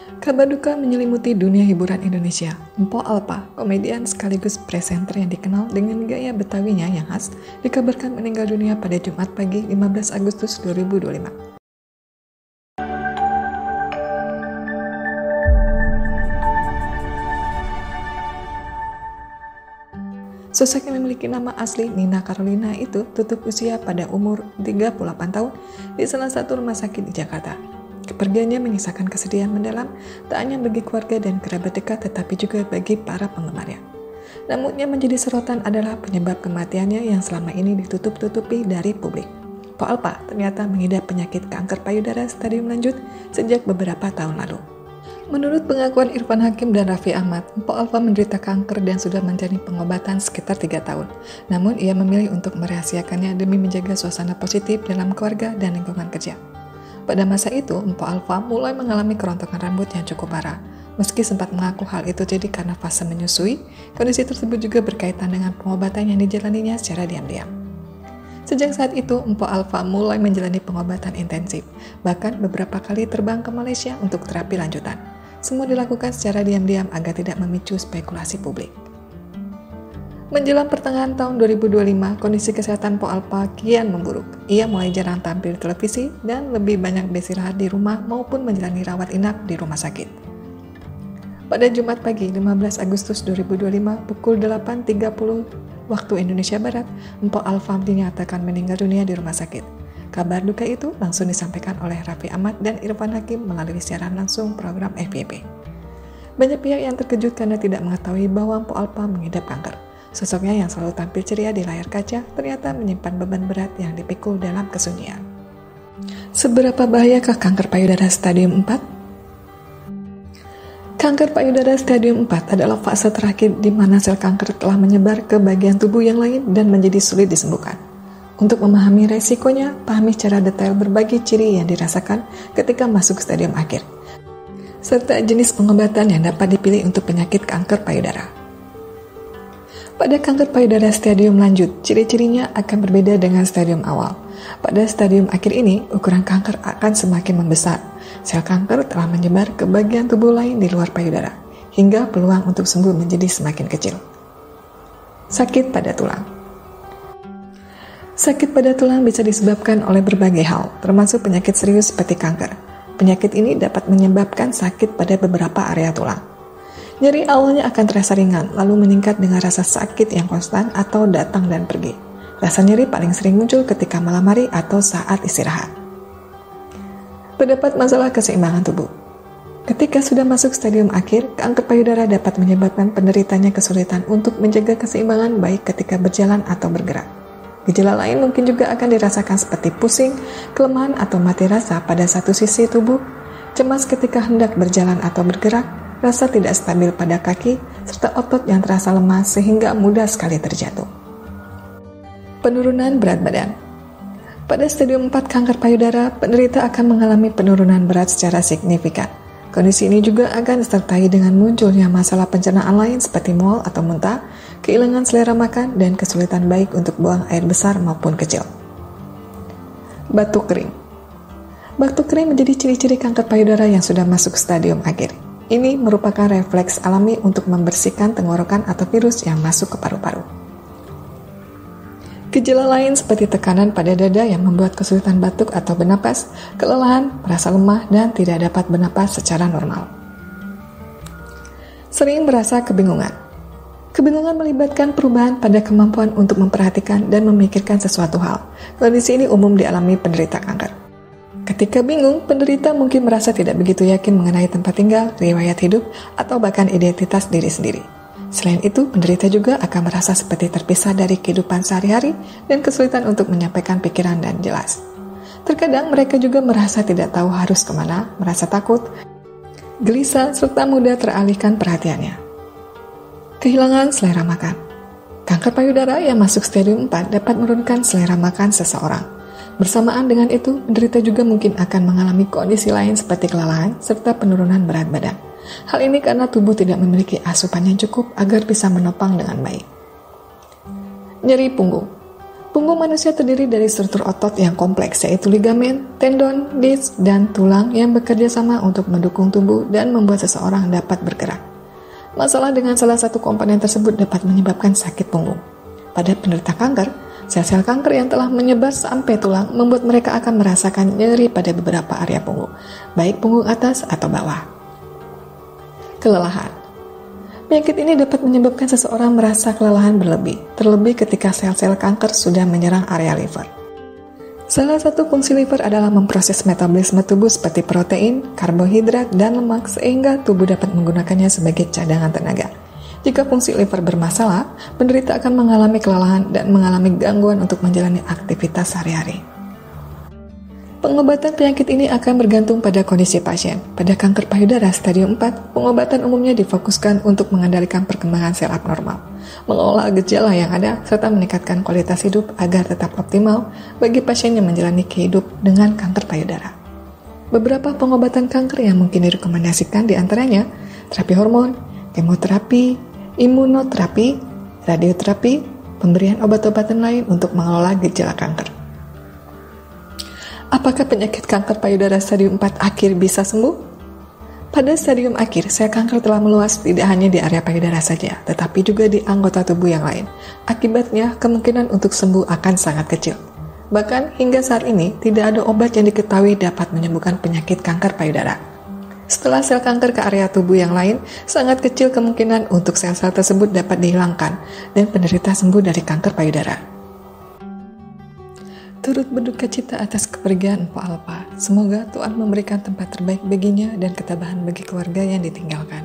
Kabar duka menyelimuti dunia hiburan Indonesia. Mpok Alpa, komedian sekaligus presenter yang dikenal dengan gaya Betawinya yang khas, dikabarkan meninggal dunia pada Jumat pagi 15 Agustus 2025. Sosok yang memiliki nama asli Nina Carolina itu tutup usia pada umur 38 tahun di salah satu rumah sakit di Jakarta. Kepergiannya menyisakan kesedihan mendalam, tak hanya bagi keluarga dan kerabat dekat, tetapi juga bagi para penggemarnya. Namun yang menjadi sorotan adalah penyebab kematiannya yang selama ini ditutup-tutupi dari publik. Mpok Alpa ternyata mengidap penyakit kanker payudara stadium lanjut sejak beberapa tahun lalu. Menurut pengakuan Irfan Hakim dan Raffi Ahmad, Mpok Alpa menderita kanker dan sudah menjalani pengobatan sekitar 3 tahun. Namun ia memilih untuk merahasiakannya demi menjaga suasana positif dalam keluarga dan lingkungan kerja. Pada masa itu, Mpok Alpa mulai mengalami kerontokan rambut yang cukup parah. Meski sempat mengaku hal itu jadi karena fase menyusui, kondisi tersebut juga berkaitan dengan pengobatan yang dijalaninya secara diam-diam. Sejak saat itu, Mpok Alpa mulai menjalani pengobatan intensif, bahkan beberapa kali terbang ke Malaysia untuk terapi lanjutan. Semua dilakukan secara diam-diam agar tidak memicu spekulasi publik. Menjelang pertengahan tahun 2025, kondisi kesehatan Mpok Alpa kian memburuk. Ia mulai jarang tampil di televisi dan lebih banyak beristirahat di rumah maupun menjalani rawat inap di rumah sakit. Pada Jumat pagi 15 Agustus 2025 pukul 8.30 waktu Indonesia Barat, Mpok Alpa dinyatakan meninggal dunia di rumah sakit. Kabar duka itu langsung disampaikan oleh Raffi Ahmad dan Irfan Hakim melalui siaran langsung program FYP. Banyak pihak yang terkejut karena tidak mengetahui bahwa Mpok Alpa mengidap kanker. Sosoknya yang selalu tampil ceria di layar kaca ternyata menyimpan beban berat yang dipikul dalam kesunyian. Seberapa bahayakah kanker payudara stadium 4? Kanker payudara stadium 4 adalah fase terakhir di mana sel kanker telah menyebar ke bagian tubuh yang lain dan menjadi sulit disembuhkan. Untuk memahami resikonya, pahami secara detail berbagai ciri yang dirasakan ketika masuk stadium akhir, serta jenis pengobatan yang dapat dipilih untuk penyakit kanker payudara. Pada kanker payudara stadium lanjut, ciri-cirinya akan berbeda dengan stadium awal. Pada stadium akhir ini, ukuran kanker akan semakin membesar. Sel kanker telah menyebar ke bagian tubuh lain di luar payudara, hingga peluang untuk sembuh menjadi semakin kecil. Sakit pada tulang. Sakit pada tulang bisa disebabkan oleh berbagai hal, termasuk penyakit serius seperti kanker. Penyakit ini dapat menyebabkan sakit pada beberapa area tulang. Nyeri awalnya akan terasa ringan, lalu meningkat dengan rasa sakit yang konstan atau datang dan pergi. Rasa nyeri paling sering muncul ketika malam hari atau saat istirahat. Terdapat masalah keseimbangan tubuh. Ketika sudah masuk stadium akhir, kanker payudara dapat menyebabkan penderitanya kesulitan untuk menjaga keseimbangan baik ketika berjalan atau bergerak. Gejala lain mungkin juga akan dirasakan seperti pusing, kelemahan atau mati rasa pada satu sisi tubuh, cemas ketika hendak berjalan atau bergerak, rasa tidak stabil pada kaki, serta otot yang terasa lemah sehingga mudah sekali terjatuh. Penurunan berat badan. Pada stadium 4 kanker payudara, penderita akan mengalami penurunan berat secara signifikan. Kondisi ini juga akan disertai dengan munculnya masalah pencernaan lain seperti mual atau muntah, kehilangan selera makan, dan kesulitan baik untuk buang air besar maupun kecil. Batuk kering. Batuk kering menjadi ciri-ciri kanker payudara yang sudah masuk stadium akhir. Ini merupakan refleks alami untuk membersihkan tenggorokan atau virus yang masuk ke paru-paru. Gejala lain seperti tekanan pada dada yang membuat kesulitan batuk atau bernapas, kelelahan, merasa lemah, dan tidak dapat bernapas secara normal. Sering merasa kebingungan. Kebingungan melibatkan perubahan pada kemampuan untuk memperhatikan dan memikirkan sesuatu hal. Kondisi ini umum dialami penderita kanker. Ketika bingung, penderita mungkin merasa tidak begitu yakin mengenai tempat tinggal, riwayat hidup, atau bahkan identitas diri sendiri. Selain itu, penderita juga akan merasa seperti terpisah dari kehidupan sehari-hari dan kesulitan untuk menyampaikan pikiran dan jelas. Terkadang mereka juga merasa tidak tahu harus kemana, merasa takut, gelisah, serta mudah teralihkan perhatiannya. Kehilangan selera makan. Kanker payudara yang masuk stadium 4 dapat menurunkan selera makan seseorang. Bersamaan dengan itu, penderita juga mungkin akan mengalami kondisi lain seperti kelelahan serta penurunan berat badan. Hal ini karena tubuh tidak memiliki asupan yang cukup agar bisa menopang dengan baik. Nyeri punggung. Punggung manusia terdiri dari struktur otot yang kompleks, yaitu ligamen, tendon, disk, dan tulang yang bekerja sama untuk mendukung tubuh dan membuat seseorang dapat bergerak. Masalah dengan salah satu komponen tersebut dapat menyebabkan sakit punggung. Pada penderita kanker, sel-sel kanker yang telah menyebar sampai tulang membuat mereka akan merasakan nyeri pada beberapa area punggung, baik punggung atas atau bawah. Kelelahan. Penyakit ini dapat menyebabkan seseorang merasa kelelahan berlebih, terlebih ketika sel-sel kanker sudah menyerang area liver. Salah satu fungsi liver adalah memproses metabolisme tubuh seperti protein, karbohidrat, dan lemak sehingga tubuh dapat menggunakannya sebagai cadangan tenaga. Jika fungsi liver bermasalah, penderita akan mengalami kelelahan dan mengalami gangguan untuk menjalani aktivitas sehari-hari. Pengobatan penyakit ini akan bergantung pada kondisi pasien. Pada kanker payudara stadium 4, pengobatan umumnya difokuskan untuk mengendalikan perkembangan sel abnormal, mengelola gejala yang ada, serta meningkatkan kualitas hidup agar tetap optimal bagi pasien yang menjalani hidup dengan kanker payudara. Beberapa pengobatan kanker yang mungkin direkomendasikan diantaranya terapi hormon, kemoterapi, imunoterapi, radioterapi, pemberian obat-obatan lain untuk mengelola gejala kanker. Apakah penyakit kanker payudara stadium 4 akhir bisa sembuh? Pada stadium akhir, sel kanker telah meluas tidak hanya di area payudara saja, tetapi juga di anggota tubuh yang lain. Akibatnya, kemungkinan untuk sembuh akan sangat kecil. Bahkan, hingga saat ini, tidak ada obat yang diketahui dapat menyembuhkan penyakit kanker payudara. Setelah sel kanker ke area tubuh yang lain, sangat kecil kemungkinan untuk sel-sel tersebut dapat dihilangkan dan penderita sembuh dari kanker payudara. Turut berduka cita atas kepergian Mpok Alpa. Semoga Tuhan memberikan tempat terbaik baginya dan ketabahan bagi keluarga yang ditinggalkan.